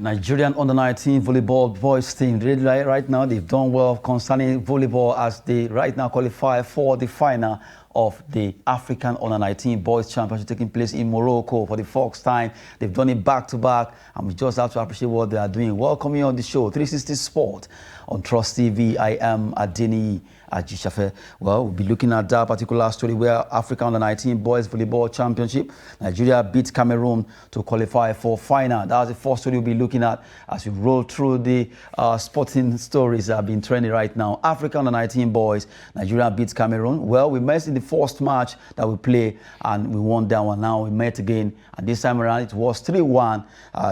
Nigerian under-19 volleyball boys team, right now they've done well concerning volleyball as they right now qualify for the final of the African under-19 boys championship taking place in Morocco for the fourth time. They've done it back-to-back, and we just have to appreciate what they are doing. Welcome you on the show, 360 Sport on Trust TV. I am Adeni Ajishafe. Well, we'll be looking at that particular story where African under-19 boys volleyball championship, Nigeria beat Cameroon to qualify for final. That's the first story we'll be looking at as we roll through the sporting stories that have been trending right now. African under-19 boys, Nigeria beats Cameroon. Well, we met in the first match that we played and we won that one. Now we met again, and this time around it was 3-1.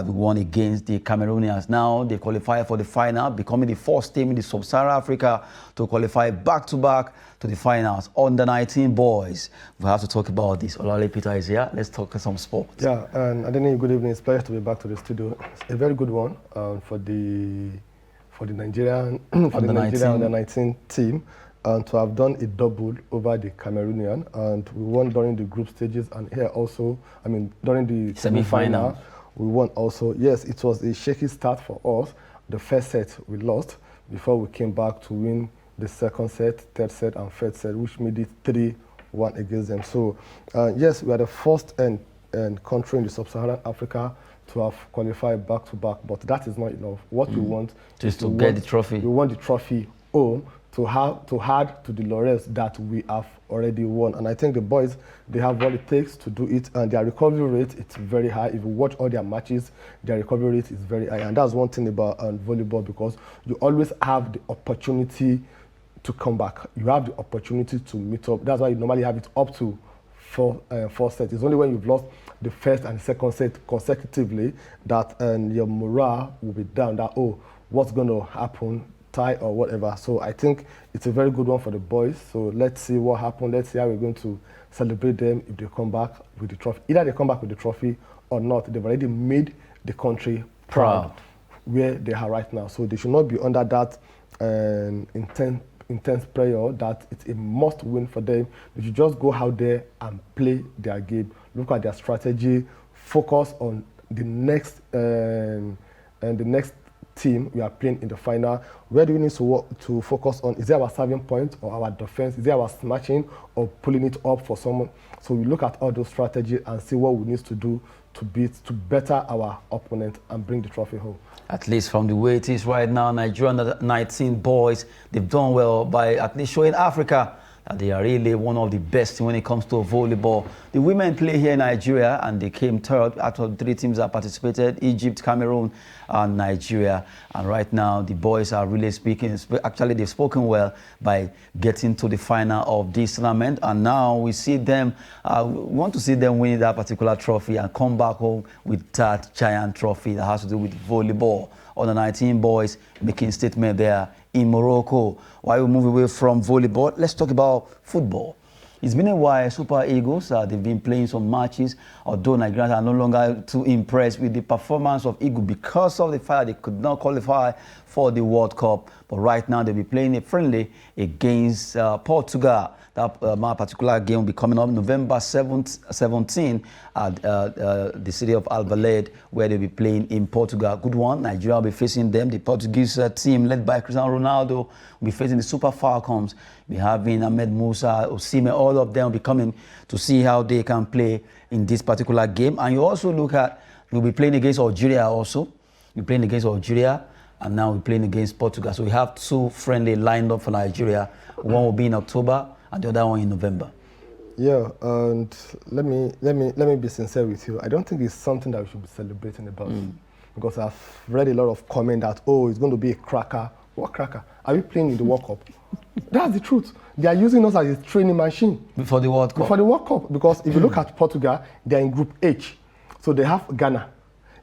We won against the Cameroonians. Now they qualify for the final, becoming the first team in the Sub-Saharan Africa to qualify back-to-back to the finals. Under-19 boys, we have to talk about this. Olale Peter is here. Let's talk some sport. Yeah, and Adeni, good evening. It's a pleasure to be back to the studio. It's a very good one for the Nigerian under-19 team, and to have done a double over the Cameroonian, and we won during the group stages, and here also, I mean, during the semi-final, we won also. Yes, it was a shaky start for us. The first set we lost before we came back to win the second set, third set, and fourth set, which made it 3-1 against them. So, yes, we are the first country in the Sub-Saharan Africa to have qualified back-to-back, but that is not enough. What we want is to get the trophy. We want the trophy home to add to the laurels that we have already won. And I think the boys, they have what it takes to do it, and their recovery rate is very high. If you watch all their matches, their recovery rate is very high. And that's one thing about volleyball, because you always have the opportunity to come back. You have the opportunity to meet up. That's why you normally have it up to four sets. It's only when you've lost the first and second set consecutively that your morale will be down, that, oh, what's going to happen, tie or whatever. So I think it's a very good one for the boys. So let's see what happens. Let's see how we're going to celebrate them if they come back with the trophy. Either they come back with the trophy or not. They've already made the country proud where they are right now. So they should not be under that intense pressure that it's a must win for them. They should just go out there and play their game, look at their strategy, focus on the next team we are playing in the final. Where do we need to focus on? Is it our serving point or our defense? Is it our smashing or pulling it up for someone? So we look at all those strategies and see what we need to do to better our opponent and bring the trophy home. At least from the way it is right now, Nigerian under-19 boys, they've done well by at least showing Africa that they are really one of the best when it comes to volleyball. The women play here in Nigeria, and they came third out of 3 teams that participated: Egypt, Cameroon, and Nigeria. And right now, the boys are really speaking. Actually, they've spoken well by getting to the final of this tournament. And now we see them, we want to see them winning that particular trophy and come back home with that giant trophy that has to do with volleyball. Under-19 boys making statement there in Morocco. While we move away from volleyball, let's talk about football. It's been a while. Super Eagles, they've been playing some matches, although Nigerians are no longer too impressed with the performance of Eagles because of the fact they could not qualify for the World Cup. But right now they'll be playing a friendly against Portugal. That particular game will be coming up November 17 at the city of Alvalade, where they'll be playing in Portugal. Good one. Nigeria will be facing them. The Portuguese team led by Cristiano Ronaldo will be facing the Super Falcons. We'll be having Ahmed Musa, Osimhen, all of them will be coming to see how they can play in this particular game. And you also look at, we'll be playing against Algeria also. We're playing against Algeria, and now we're playing against Portugal. So we have 2 friendly lined up for Nigeria. One will be in October, and the other one in November. Yeah, and let me be sincere with you. I don't think it's something that we should be celebrating about, because I've read a lot of comment that, oh, it's going to be a cracker. What cracker? Are we playing in the World Cup? That's the truth. They are using us as a training machine before the World Cup. Before the World Cup, because if you look at Portugal, they are in Group H, so they have Ghana,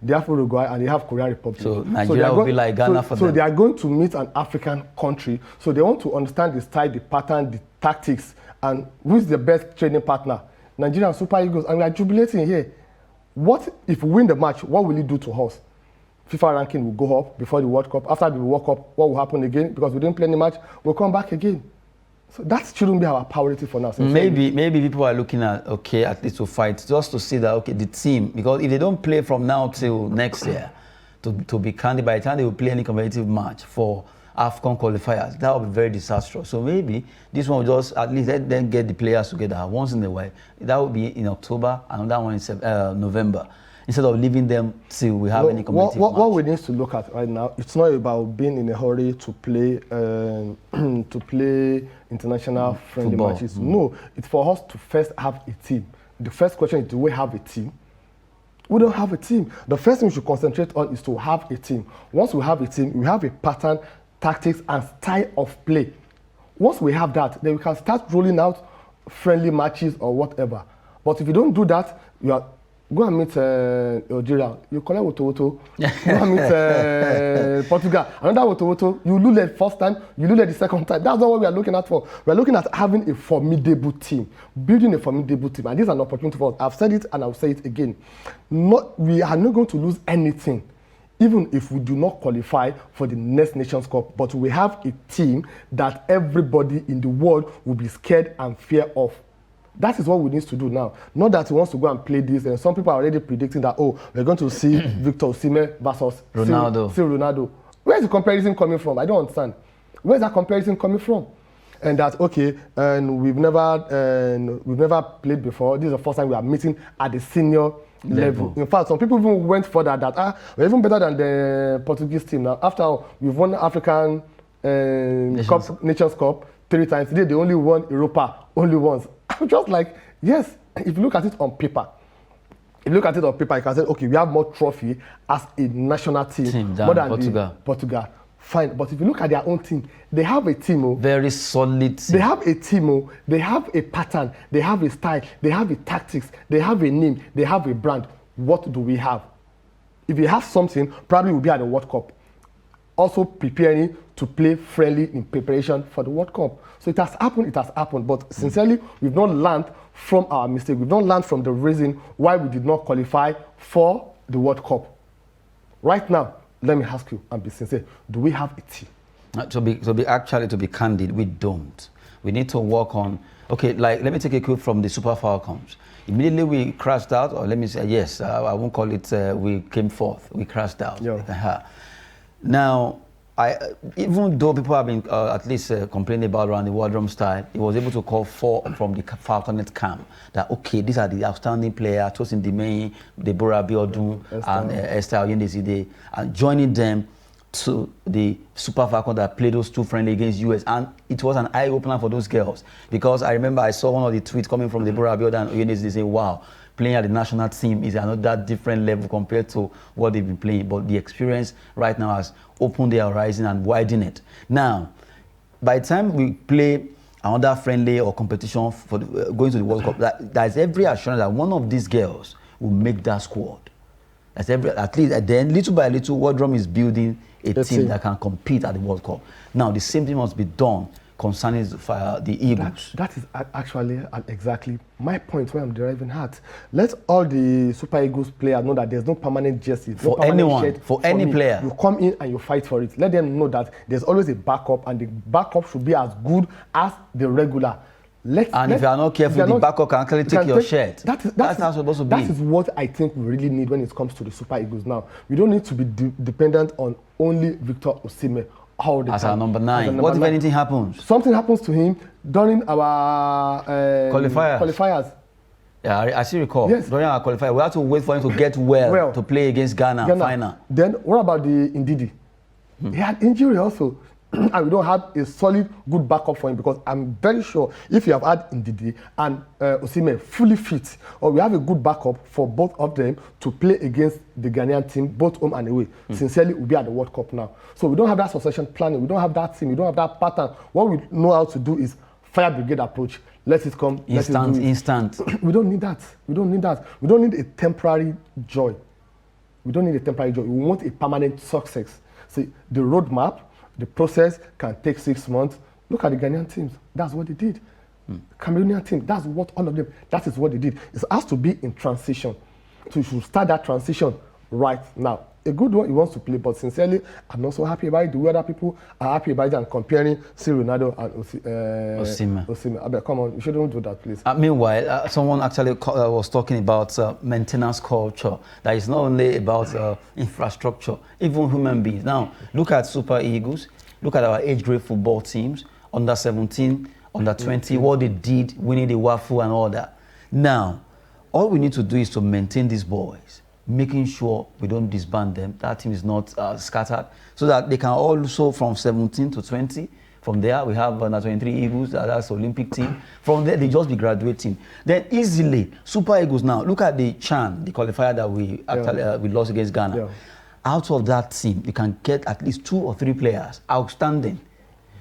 they have Uruguay, and they have Korean Republic. So Nigeria will be like Ghana for them. So they are going to meet an African country. So they want to understand the style, the pattern, the tactics, and who is the best training partner. Nigerian Super Eagles, and we are jubilating here. What if we win the match? What will it do to us? FIFA ranking will go up before the World Cup. After the World Cup, what will happen again? Because we didn't play any match, we'll come back again. So that shouldn't be our priority for now. Maybe people are looking at, okay, at least to fight, just to see that, okay, the team, because if they don't play from now till next year, to be candid, by the time they will play any competitive match for AFCON qualifiers, that will be very disastrous. So maybe this one will just at least let them get the players together once in a while. That will be in October, another one in November, instead of leaving them till we have any competitive match. What we need to look at right now, it's not about being in a hurry to play to play international friendly matches. No, it's for us to first have a team. The first question is, do we have a team? We don't have a team. The first thing we should concentrate on is to have a team. Once we have a team, we have a pattern, tactics, and style of play. Once we have that, then we can start rolling out friendly matches or whatever. But if you don't do that, you are go and meet Algeria. You collect Woto. Go and meet Portugal. Another Woto. You lose the first time, you lose the second time. That's not what we are looking at for. We are looking at having a formidable team, building a formidable team. And this is an opportunity for us. I've said it and I'll say it again. We are not going to lose anything, even if we do not qualify for the next Nations Cup. But we have a team that everybody in the world will be scared and fear of. That is what we need to do now. Not that he wants to go and play this. And some people are already predicting that, oh, we're going to see Victor Osimhen versus Ronaldo. Where's the comparison coming from? I don't understand. Where's that comparison coming from? And that, okay, and we've never played before. This is the first time we are meeting at the senior level. In fact, some people even went further that we're even better than the Portuguese team now. After all, we've won African Nations Cup 3 times. Today they only won Europa only once. I'm just like, yes, if you look at it on paper, you can say, okay, we have more trophy as a national team more than Portugal. Fine, but if you look at their own team, they have a team. Very solid team. They have a team. They have a pattern. They have a style. They have a tactics. They have a name. They have a brand. What do we have? If you have something, probably we'll be at the World Cup. Also preparing to play friendly in preparation for the World Cup. So it has happened. But sincerely, we've not learned from our mistake. We've not learned from the reason why we did not qualify for the World Cup. Right now, let me ask you and be sincere, do we have a team? To be candid, we don't. We need to work on, okay, like, let me take a quote from the Super Falcons. Immediately we crashed out, or let me say, yes, I won't call it, we came forth, we crashed out. Yeah. Now, even though people have been at least complaining about around the wardrobe style, he was able to call 4 from the Falconet camp that, okay, these are the outstanding players, Tosin Dimei, Deborah Abiodun, and Esther Oyendeside, and joining them to the Super Falcons that played those 2 friendly against US. And it was an eye-opener for those girls, because I remember I saw one of the tweets coming from Deborah Abiodun and Oyendeside saying, wow, playing at the national team is another different level compared to what they've been playing. But the experience right now has opened their horizon and widened it. Now, by the time we play another friendly or competition for going to the World Cup, there's every assurance that one of these girls will make that squad. At least then, little by little, Wardrum is building a team that can compete at the World Cup. Now, the same thing must be done concerning the Eagles. That is actually exactly my point where I'm deriving at. Let all the Super Eagles players know that there's no permanent jersey, for no anyone, shirt for any player. You come in and you fight for it. Let them know that there's always a backup, and the backup should be as good as the regular. If you are not careful, the backup can actually take your shirt. That's how it's supposed to be. That is what I think we really need when it comes to the Super Eagles now. We don't need to be dependent on only Victor Osimhen. As our number 9. What if anything happens? Something happens to him during our qualifiers. Yeah, I still recall. Yes. During our qualifier, we had to wait for him to get well to play against Ghana. Final. Then what about the Ndidi? He had injury also. And we don't have a solid, good backup for him, because I'm very sure if you have had Ndidi and Osimhen fully fit, or we have a good backup for both of them to play against the Ghanaian team, both home and away, sincerely, we'll be at the World Cup now. So we don't have that succession planning, we don't have that team, we don't have that pattern. What we know how to do is fire brigade approach. Let it come, instant. We don't need that. We don't need that. We don't need a temporary joy. We don't need a temporary joy. We want a permanent success. See, the roadmap, the process can take 6 months. Look at the Ghanaian teams. That's what they did. Cameroonian team, that's what all of them, that is what they did. It has to be in transition. So you should start that transition right now. a good one he wants to play, but sincerely, I'm not so happy about it. The way other people are happy about it and comparing Ronaldo and Osimhen. I mean, come on, you shouldn't do that, please. Meanwhile, someone actually was talking about maintenance culture. That is not only about infrastructure, even human beings. Now, look at Super Eagles. Look at our age grade football teams, under 17, under 20, what they did, winning the waffle and all that. Now, all we need to do is to maintain these boys, making sure we don't disband them, that team is not scattered, so that they can also from 17 to 20. From there, we have under 23 Eagles, that's Olympic team. From there, they just be graduating. Then easily, Super Eagles now, look at the CHAN, the qualifier that we actually we lost against Ghana. Yeah. Out of that team, you can get at least 2 or 3 players, outstanding.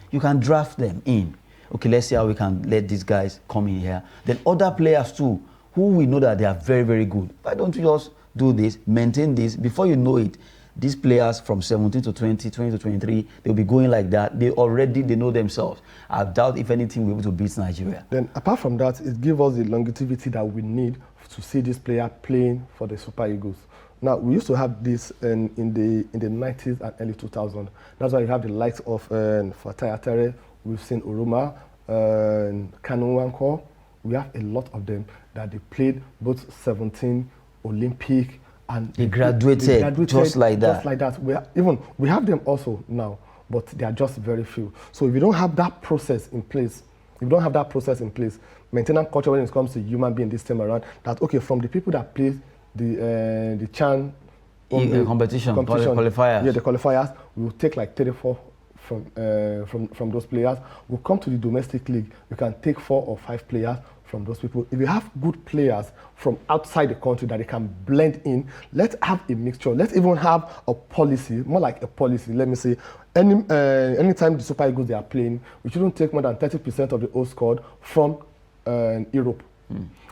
You can draft them in. Okay, let's see how we can let these guys come in here. Then other players too, who we know that they are very, very good. Why don't you just do this, maintain this, before you know it, these players from 17 to 20, 20 to 23, they'll be going like that. They know themselves. I doubt if anything we're able to beat Nigeria. Then apart from that, it gives us the longevity that we need to see this player playing for the Super Eagles. Now, we used to have this in the 90s and early 2000s. That's why you have the likes of Fatai Atere, we've seen Uruma, Kanu Nwankwo. We have a lot of them that they played both 17, Olympic, and they graduated just like that. Just like that. We have them also now, but they are just very few. So if you don't have that process in place, maintenance culture when it comes to human being this time around, that okay, from the people that play the CHAN competition qualifiers. Yeah, the qualifiers, we will take like 34 from those players. We'll come to the domestic league, we can take 4 or 5 players from those people. If you have good players from outside the country that they can blend in, let's have a mixture. Let's even have a policy, more like a policy. Let me say, anytime the Super Eagles they are playing, we shouldn't take more than 30% of the whole squad from Europe.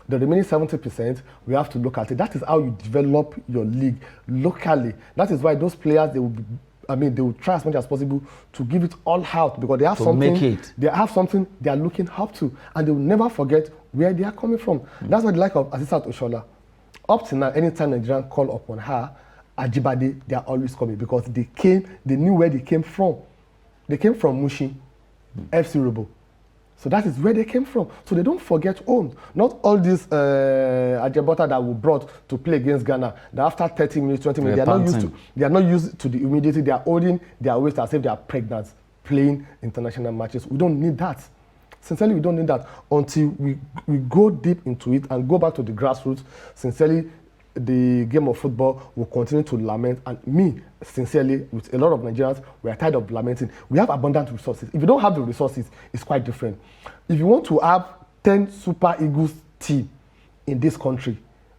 The remaining 70%, we have to look at it. That is how you develop your league locally. That is why those players, they will try as much as possible to give it all out, because they have something they are looking up to, and they will never forget where they are coming from. That's what the like of Asisat Oshola. Up to now, anytime Nigerian call upon her, Ajibade, they are always coming, because they knew where they came from. They came from Mushi, FC Robo. So that is where they came from. So they don't forget home. Not all these Ajabota that were brought to play against Ghana, that after 30 minutes, 20 minutes, they are not used to the immediately. They are holding their waist as if they are pregnant, playing international matches. We don't need that. Sincerely, we don't need that until we go deep into it and go back to the grassroots. Sincerely, the game of football will continue to lament, and me, sincerely, with a lot of Nigerians, we are tired of lamenting. We have abundant resources. If you don't have the resources, it's quite different. If you want to have 10 Super Eagles team in this country,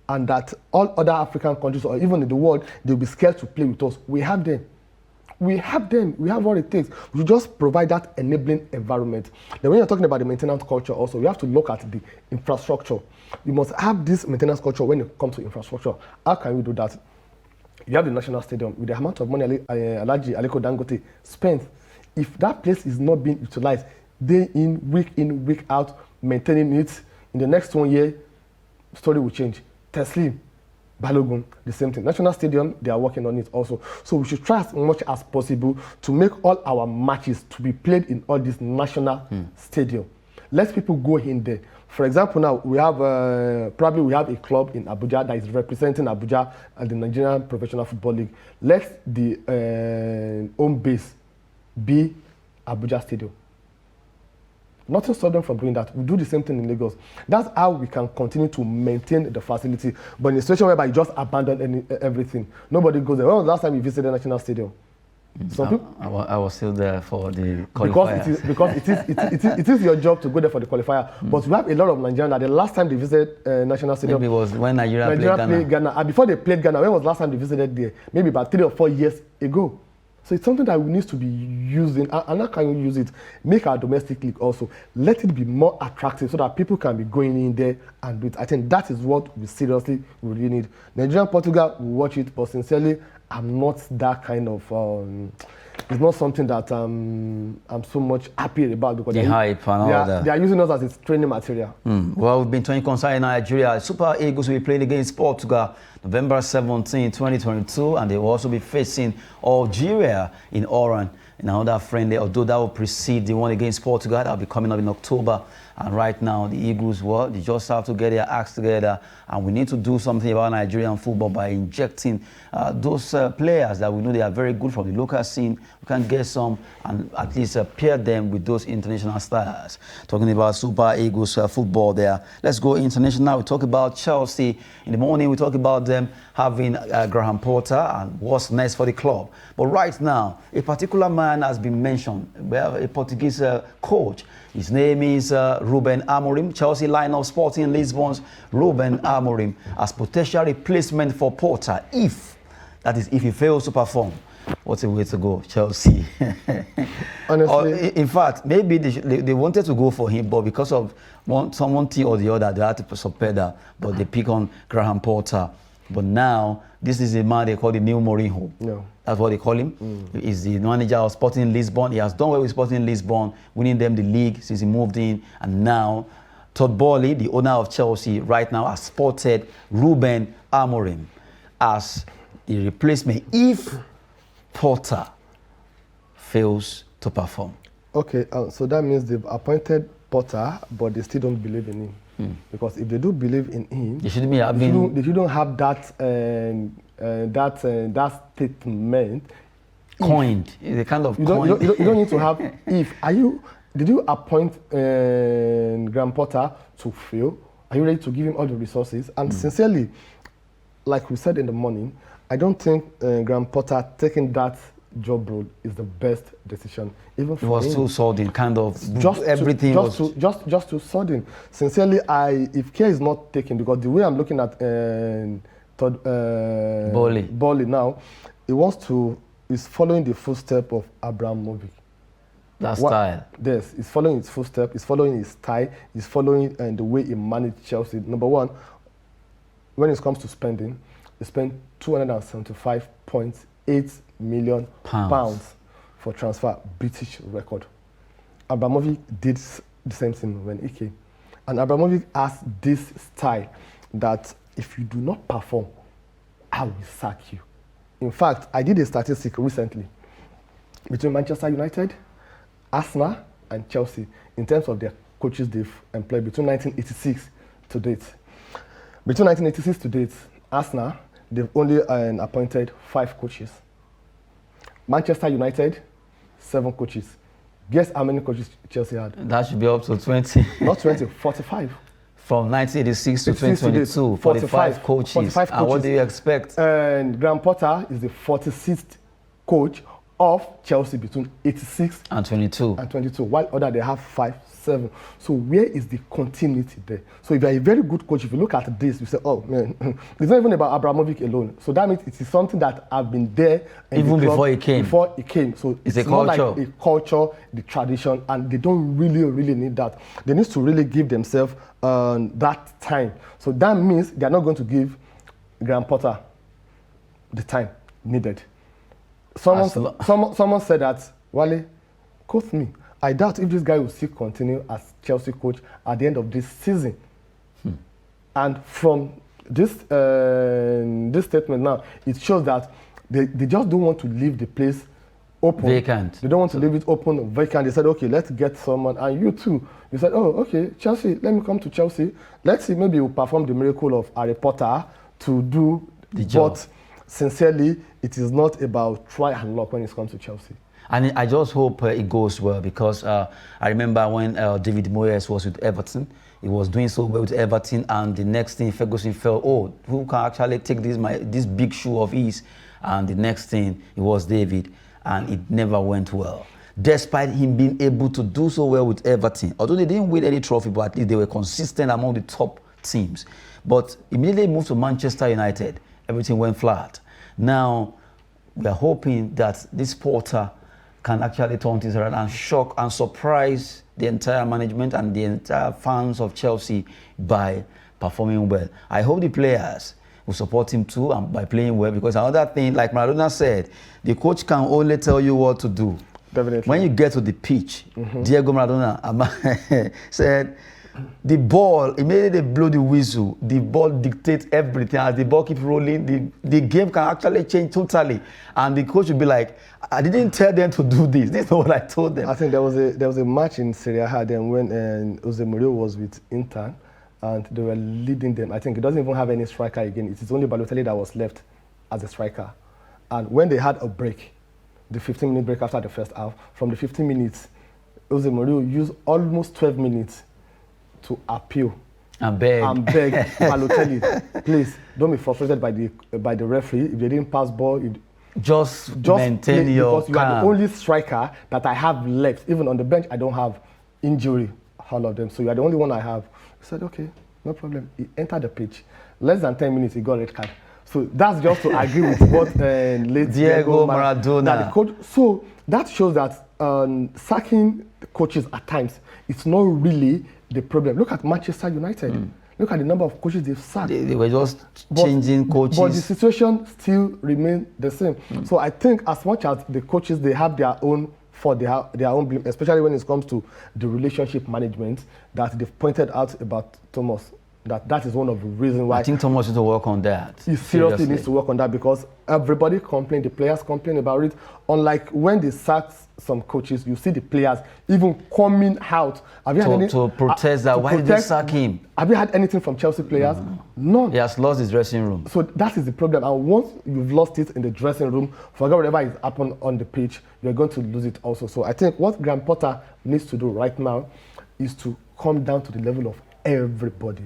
and that all other African countries or even in the world, they'll be scared to play with us, we have them. We have them. We have what it takes. We just provide that enabling environment. Then when you're talking about the maintenance culture also, we have to look at the infrastructure. You must have this maintenance culture when it comes to infrastructure. How can we do that? You have the National Stadium. With the amount of money Alhaji Aliko Dangote spent, if that place is not being utilized day in, week out, maintaining it, in the next 1 year, story will change. Teslim, Balogun, the same thing. National Stadium, they are working on it also. So we should try as much as possible to make all our matches to be played in all these national stadium. Let people go in there. For example, now we have probably we have a club in Abuja that is representing Abuja at the Nigerian Professional Football League. Let the home base be Abuja Stadium. Nothing stops them from doing that. We do the same thing in Lagos. That's how we can continue to maintain the facility. But in a situation whereby you just abandon everything, nobody goes there. When was the last time you visited the National Stadium? I was still there for the qualifier. Because it is your job to go there for the qualifier. But we have a lot of Nigerians that the last time they visited National Stadium, maybe it was when Nigeria played Ghana. And before they played Ghana, when was the last time they visited there? Maybe about 3 or 4 years ago. So it's something that we need to be using. And how can we use it? Make our domestic league also. Let it be more attractive so that people can be going in there and do it. I think that is what we seriously really need. Nigeria and Portugal will watch it, but sincerely, I'm not that kind of it's not something that I'm so much happy about because The hype and all that. They are using us as its training material. Well, we've been training concerning Nigeria. Super Eagles will be playing against Portugal November 17, 2022, and they will also be facing Algeria in Oran in another friendly, although that will precede the one against Portugal. That will be coming up in October. And right now, the Eagles, well, they just have to get their acts together, and we need to do something about Nigerian football by injecting those players that we know they are very good from the local scene. We can get some and at least pair them with those international stars. Talking about Super Eagles football there. Let's go international. We talk about Chelsea. In the morning, we talk about them having Graham Potter and what's next for the club. But right now, a particular man has been mentioned. We have a Portuguese coach. His name is Ruben Amorim. Chelsea lineup Sporting Lisbon's Ruben Amorim as potential replacement for Porter if he fails to perform. What a way to go, Chelsea. Honestly, in fact, maybe they wanted to go for him, but because of one thing or the other, they had to support that. But they pick on Graham Potter. But now, this is a man they call the new Mourinho. No. That's what they call him. He's the manager of Sporting Lisbon. He has done well with Sporting Lisbon, winning them the league since he moved in. And now, Todd Boehly, the owner of Chelsea, right now has spotted Ruben Amorim as the replacement if Porter fails to perform. Okay, so that means they've appointed Potter, but they still don't believe in him. Because if they do believe in him, They shouldn't be having. they shouldn't have that statement Coined. It's a kind of you coined. don't need to have if. Did you appoint Graham Potter to fail? Are you ready to give him all the resources? And sincerely, like we said in the morning, I don't think Graham Potter taking that job role is the best decision. Even for It was him. too sudden, kind of. Just too sudden. Sincerely, if care is not taken, because the way I'm looking at Boehly now, is following the footstep of Abramovich. That style. Yes, he's following his footstep, he's following his style, he's following the way he managed Chelsea. Number one, when it comes to spending, he spent £275.8 million for transfer, British record. Abramovich did the same thing when he came. And Abramovich has this style that if you do not perform, I will sack you. In fact, I did a statistic recently between Manchester United, Arsenal, and Chelsea in terms of their coaches they've employed between 1986 to date. Between 1986 to date, Arsenal, they've only appointed 5 coaches. Manchester United, 7 coaches. Guess how many coaches Chelsea had? That should be up to 20. Not 20, 45. From 1986 to 2022, 45 coaches. 45 And what do you expect? And Graham Potter is the 46th coach of Chelsea between 86 And 22. and 22, while other they have 5, 7. So where is the continuity there? So if you're a very good coach, if you look at this, you say, oh man, it's not even about Abramovich alone. So that means it is something that have been there Even before he came. Before he came. So It's a not culture. like a culture, the tradition, and they don't really need that. They need to really give themselves that time. So that means they're not going to give Graham Potter the time needed. Someone said that, Wale, quote me, I doubt if this guy will still continue as Chelsea coach at the end of this season. And from this statement now, it shows that they just don't want to leave the place open. Vacant. They don't want to leave it open, vacant. They said, okay, let's get someone. And you too. You said, oh, okay, Chelsea, let me come to Chelsea. Let's see, maybe we'll perform the miracle of Harry Potter to do the job. But sincerely, it is not about try and luck when it comes to Chelsea. And I just hope it goes well because I remember when David Moyes was with Everton, he was doing so well with Everton, and the next thing Ferguson felt, oh, who can actually take this big shoe of his? And the next thing, it was David, and it never went well. Despite him being able to do so well with Everton, although they didn't win any trophy, but at least they were consistent among the top teams. But immediately moved to Manchester United, everything went flat. Now, we are hoping that this Porter can actually turn things around and shock and surprise the entire management and the entire fans of Chelsea by performing well. I hope the players will support him too, and by playing well. Because another thing, like Maradona said, the coach can only tell you what to do. Definitely. When you get to the pitch, Diego Maradona said, the ball, immediately they blow the whistle, the ball dictates everything. As the ball keeps rolling, the game can actually change totally. And the coach will be like, I didn't tell them to do this. This is not what I told them. I think there was a match in Serie A then when Jose Mourinho was with Inter, and they were leading them. I think he doesn't even have any striker again. It is only Balotelli that was left as a striker. And when they had a break, the 15-minute break after the first half, from the 15 minutes, Jose Mourinho used almost 12 minutes to appeal and beg Balotelli, please don't be frustrated by the referee. If they didn't pass ball, just maintain your because you are the only striker that I have left. Even on the bench, I don't have injury, all of them. So you are the only one I have. He said, okay, no problem. He entered the pitch. Less than 10 minutes, he got a red card. So that's just to agree with what late Diego Maradona. That the coach, so that shows that sacking coaches at times, it's not really the problem. Look at Manchester United. Look at the number of coaches they've sacked. They were just changing coaches. But the situation still remains the same. So I think as much as the coaches, they have their own fault, they have their own blame, especially when it comes to the relationship management that they've pointed out about Thomas. That is one of the reasons why. I think Thomas needs to work on that. He seriously needs to work on that because everybody complain, the players complain about it. Unlike when they sack some coaches, you see the players even coming out. Have you had any, to protest that? Why did they sack him? Have you had anything from Chelsea players? None. He has lost his dressing room. So that is the problem. And once you've lost it in the dressing room, forget whatever is happened on the pitch, you're going to lose it also. So I think what Graham Potter needs to do right now is to come down to the level of everybody.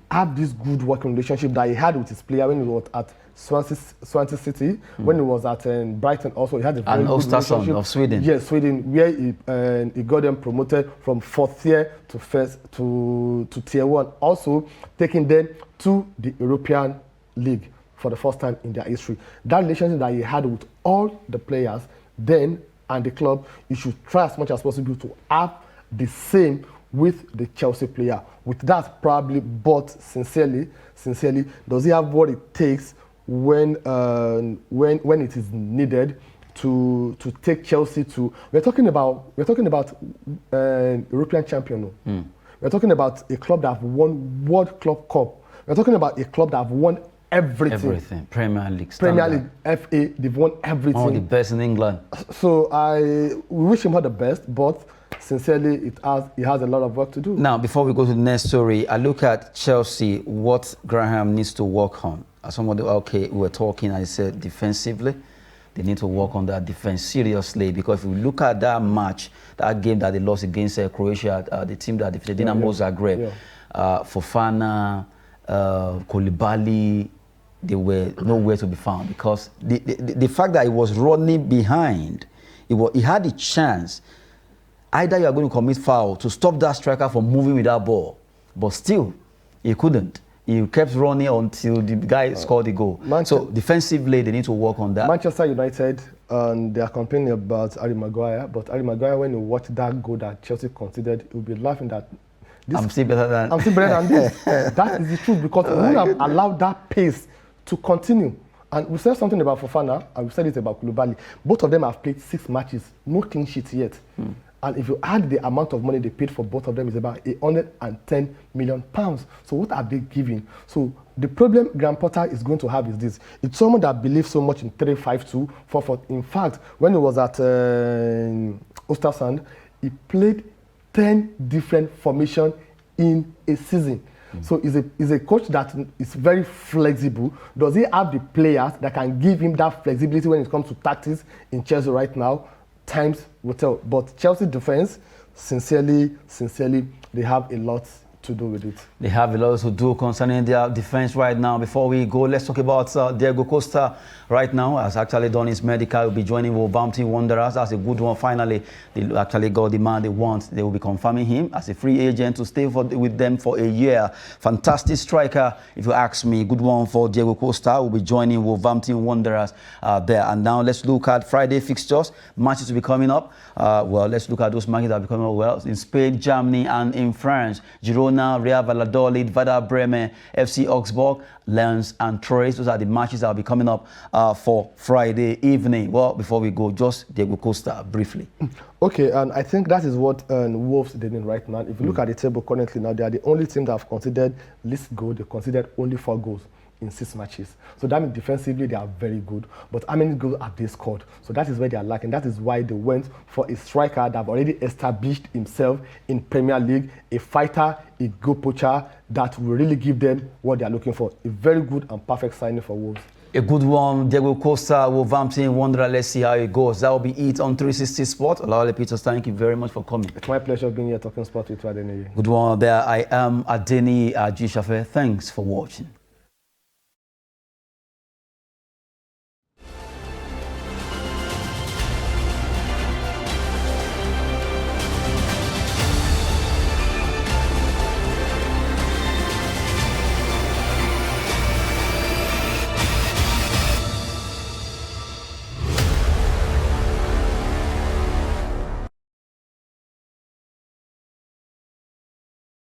Have this good working relationship that he had with his player when he was at Swansea City, when he was at Brighton also. He had a very good relationship. Of Sweden. Yes, Sweden, where he got them promoted from 4th tier to tier 1. Also taking them to the European League for the first time in their history. That relationship that he had with all the players then and the club, you should try as much as possible to have the same with the Chelsea player. With that, probably, but sincerely, does he have what it takes when it is needed to take Chelsea to? We're talking about European champion. We're talking about a club that have won World Club Cup. We're talking about a club that have won everything. Premier League, FA, they've won everything. All the best in England. So we wish him all the best, but sincerely, he has a lot of work to do. Now, before we go to the next story, I look at Chelsea, what Graham needs to work on. As somebody, okay, we were talking, I said defensively, they need to work on that defense seriously, because if you look at that match, that game that they lost against Croatia, the team that defeated Dinamo Zagreb, Fofana, Koulibaly, they were nowhere to be found, because the fact that he was running behind, he had a chance. Either you are going to commit foul to stop that striker from moving with that ball, but still, he couldn't. He kept running until the guy scored the goal. So defensively, they need to work on that. Manchester United, they are complaining about Harry Maguire, but Harry Maguire, when you watch that goal that Chelsea considered, you'll be laughing that I'm still better than this. That is the truth, because we wouldn't have allowed that pace to continue. And we said something about Fofana, and we said it about Koulibaly. Both of them have played 6 matches, no clean sheet yet. And if you add the amount of money they paid for both of them, is about £110 million. So what are they giving? So the problem Graham Potter is going to have is this. It's someone that believes so much in 3-5-2, 4-4. In fact, when he was at Ostersund, he played 10 different formations in a season. So he's a coach that is very flexible. Does he have the players that can give him that flexibility when it comes to tactics in Chelsea right now? Times will tell. But Chelsea defense, sincerely, they have a lot to do with it. They have a lot to do concerning their defense right now. Before we go, let's talk about Diego Costa right now. Has actually done his medical. Will be joining Wolverhampton Wanderers. That's a good one. Finally, they actually got the man they want. They will be confirming him as a free agent to stay with them for a year. Fantastic striker, if you ask me. Good one for Diego Costa. Will be joining Wolverhampton Wanderers there. And now let's look at Friday fixtures. Matches will be coming up. Well, let's look at those matches that will be coming up. Well, in Spain, Germany, and in France. Girona Barcelona, Real Valladolid, Werder Bremen, FC Augsburg, Lens and Troyes. Those are the matches that will be coming up for Friday evening. Well, before we go, just Diego Costa briefly. Okay, and I think that is what Wolves are doing right now. If you look at the table currently now, they are the only team that have considered least goal. They considered only 4 goals in 6 matches. So that means defensively they are very good. But how many goals have they scored? So that is where they are lacking. That is why they went for a striker that have already established himself in Premier League, a fighter, a goal poacher that will really give them what they are looking for. A very good and perfect signing for Wolves. A good one, Diego Costa, Wolverhampton Wanderers. Let's see how it goes. That will be it on 360 Sport. Olawale Peters, thank you very much for coming. It's my pleasure being here talking sport with you, Adeniyi. Good one there. I am Adeniyi Ajishafe. Thanks for watching.